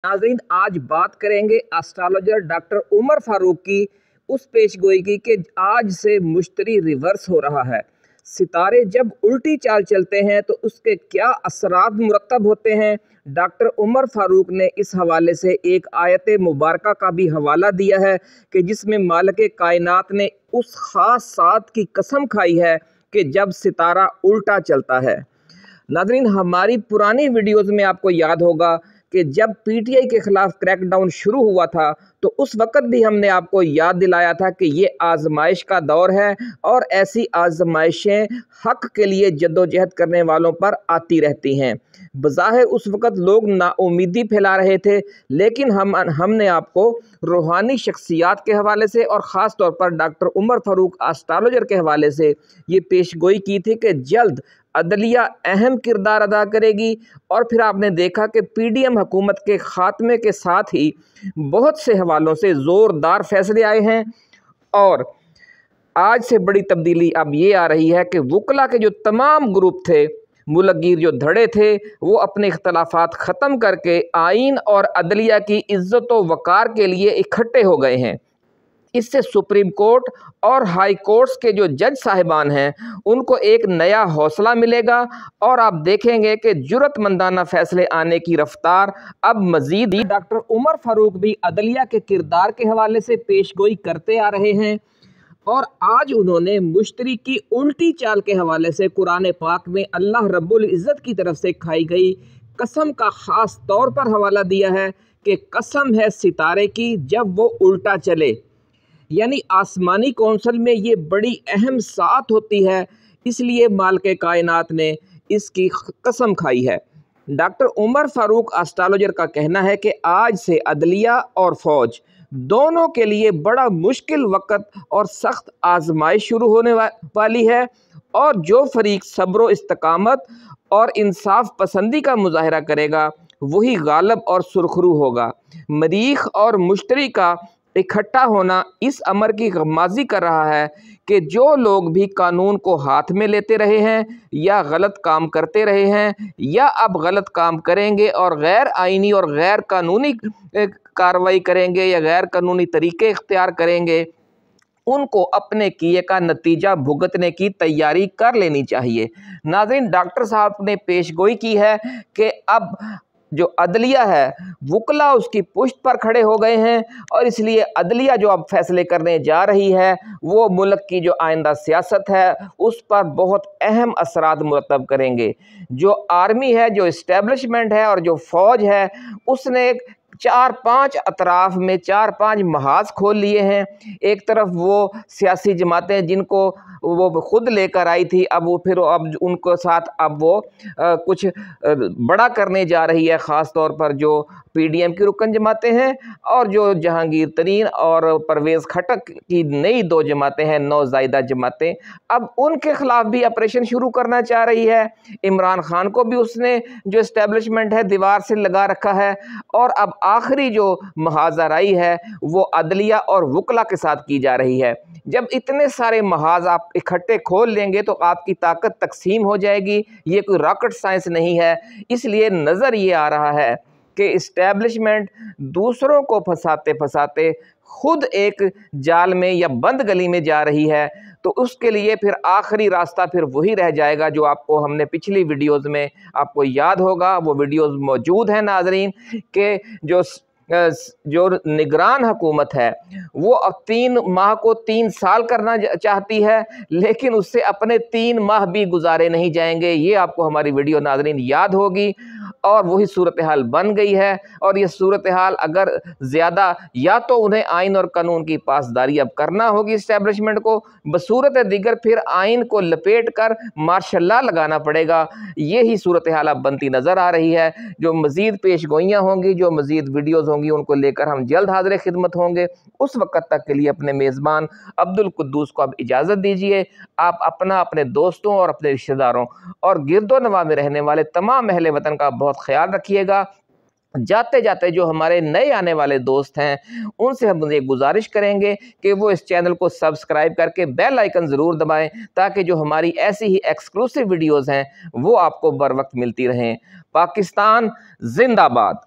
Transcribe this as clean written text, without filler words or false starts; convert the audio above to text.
नाज़रीन, आज बात करेंगे एस्ट्रोलॉजर डॉक्टर उमर फारूक की उस पेशगोई की कि आज से मुश्तरी रिवर्स हो रहा है। सितारे जब उल्टी चाल चलते हैं तो उसके क्या असरात मुरतब होते हैं। डॉक्टर उमर फारूक ने इस हवाले से एक आयत मुबारका का भी हवाला दिया है कि जिसमें मालिक कायनात ने उस ख़ास सात की कसम खाई है कि जब सितारा उल्टा चलता है। नाज़रीन, हमारी पुरानी वीडियोज़ में आपको याद होगा कि जब पीटीआई के ख़िलाफ़ क्रैकडाउन शुरू हुआ था तो उस वक़्त भी हमने आपको याद दिलाया था कि ये आजमाइश का दौर है और ऐसी आजमाइशें हक़ के लिए जद्दोजहद करने वालों पर आती रहती हैं। बज़ाहिर उस वक़्त लोग नाउमीदी फैला रहे थे, लेकिन हमने आपको रूहानी शख्सियात के हवाले से और ख़ास तौर पर डॉक्टर उमर फारूक एस्ट्रोलॉजर के हवाले से ये पेशगोई की थी कि जल्द अदलिया अहम किरदार अदा करेगी। और फिर आपने देखा कि पीडीएम हुकूमत के ख़ात्मे के साथ ही बहुत से हवालों से ज़ोरदार फैसले आए हैं। और आज से बड़ी तब्दीली अब ये आ रही है कि वकला के जो तमाम ग्रुप थे, मुलगीर जो धड़े थे, वो अपने इख्तलाफात ख़त्म करके आइन और अदलिया की इज़्ज़त व वक़ार के लिए इकट्ठे हो गए हैं। इससे सुप्रीम कोर्ट और हाई कोर्ट्स के जो जज साहिबान हैं उनको एक नया हौसला मिलेगा और आप देखेंगे कि जुर्रतमंदाना फैसले आने की रफ्तार अब मज़ीद। डॉक्टर उमर फारूक भी अदलिया के किरदार के हवाले से पेशगोई करते आ रहे हैं और आज उन्होंने मुश्तरी की उल्टी चाल के हवाले से कुरान पाक में अल्लाह रब्बुल इज़्ज़त की तरफ से खाई गई कसम का ख़ास तौर पर हवाला दिया है कि कसम है सितारे की जब वो उल्टा चले। यानी आसमानी कौंसल में ये बड़ी अहम सात होती है, इसलिए मालिक कायनात ने इसकी कसम खाई है। डॉक्टर उमर फारूक एस्ट्रोलॉजर का कहना है कि आज से अदलिया और फ़ौज दोनों के लिए बड़ा मुश्किल वक़्त और सख्त आजमाइश शुरू होने वाली है और जो फरीक सब्र इस्तकामत और इंसाफ पसंदी का मुजाहरा करेगा वही गालिब और सुरखरू होगा। मरीख और मुश्तरी का इकट्ठा होना इस अमर की गमाज़ी कर रहा है कि जो लोग भी कानून को हाथ में लेते रहे हैं या गलत काम करते रहे हैं या अब गलत काम करेंगे और गैर आइनी और गैर कानूनी कार्रवाई करेंगे या गैर कानूनी तरीके इख्तियार करेंगे, उनको अपने किए का नतीजा भुगतने की तैयारी कर लेनी चाहिए। नाज़रीन, डॉक्टर साहब ने पेशगोई की है कि अब जो अदलिया है वकला उसकी पुश्त पर खड़े हो गए हैं और इसलिए अदलिया जो अब फैसले करने जा रही है वो मुल्क की जो आइंदा सियासत है उस पर बहुत अहम असरात मुरतब करेंगे। जो आर्मी है, जो इस्टेब्लिशमेंट है और जो फ़ौज है, उसने 4-5 अतराफ़ में 4-5 महाज खोल लिए हैं। एक तरफ वो सियासी जमातें जिनको वो खुद लेकर आई थी, अब उनको साथ अब वो कुछ बड़ा करने जा रही है, ख़ास तौर पर जो पीडीएम की रुकन जमातें हैं और जो जहांगीर तरीन और परवेज़ खटक की नई 2 जमातें हैं, नौज़ायदा जमातें, अब उनके ख़िलाफ़ भी ऑपरेशन शुरू करना चाह रही है। इमरान खान को भी उसने जो इस्टेब्लिशमेंट है दीवार से लगा रखा है और अब आखिरी जो महाज़राई है वो अदलिया और वकला के साथ की जा रही है। जब इतने सारे महाज आप इकट्ठे खोल लेंगे तो आपकी ताकत तकसीम हो जाएगी। ये कोई रॉकेट साइंस नहीं है। इसलिए नज़र ये आ रहा है कि इस्टेब्लिशमेंट दूसरों को फंसाते फंसाते खुद एक जाल में या बंद गली में जा रही है, तो उसके लिए फिर आखिरी रास्ता फिर वही रह जाएगा जो आपको हमने पिछली वीडियोज़ में आपको याद होगा, वो वीडियोज़ मौजूद हैं नाज़रीन, कि जो निगरान हुकूमत है वो अब 3 माह को 3 साल करना चाहती है, लेकिन उससे अपने 3 माह भी गुजारे नहीं जाएंगे। ये आपको हमारी वीडियो नाज़रीन याद होगी और वही सूरत हाल बन गई है। और ये सूरत हाल अगर ज़्यादा या तो उन्हें आइन और कानून की पासदारी अब करना होगी इस्टेब्लिशमेंट को, बसूरत दीगर फिर आइन को लपेट कर मार्शल लॉ लगाना पड़ेगा। यही सूरत हाल अब बनती नज़र आ रही है। जो मज़ीद पेशगोइयाँ होंगी, जो मज़ीद वीडियोज़ होंगी, उनको लेकर हम जल्द हाज़िर खिदमत होंगे। उस वक़्त तक के लिए अपने मेज़बान अब्दुल कुद्दूस को अब इजाज़त दीजिए। आप अपने दोस्तों और अपने रिश्तेदारों और गिरदोनवा में रहने वाले तमाम अहले वतन का बहुत ख्याल रखिएगा। जाते जाते जो हमारे नए आने वाले दोस्त हैं उनसे हम ये गुजारिश करेंगे कि वो इस चैनल को सब्सक्राइब करके बेल आइकन ज़रूर दबाएं ताकि जो हमारी ऐसी ही एक्सक्लूसिव वीडियोज़ हैं वो आपको बर वक्त मिलती रहें। पाकिस्तान जिंदाबाद।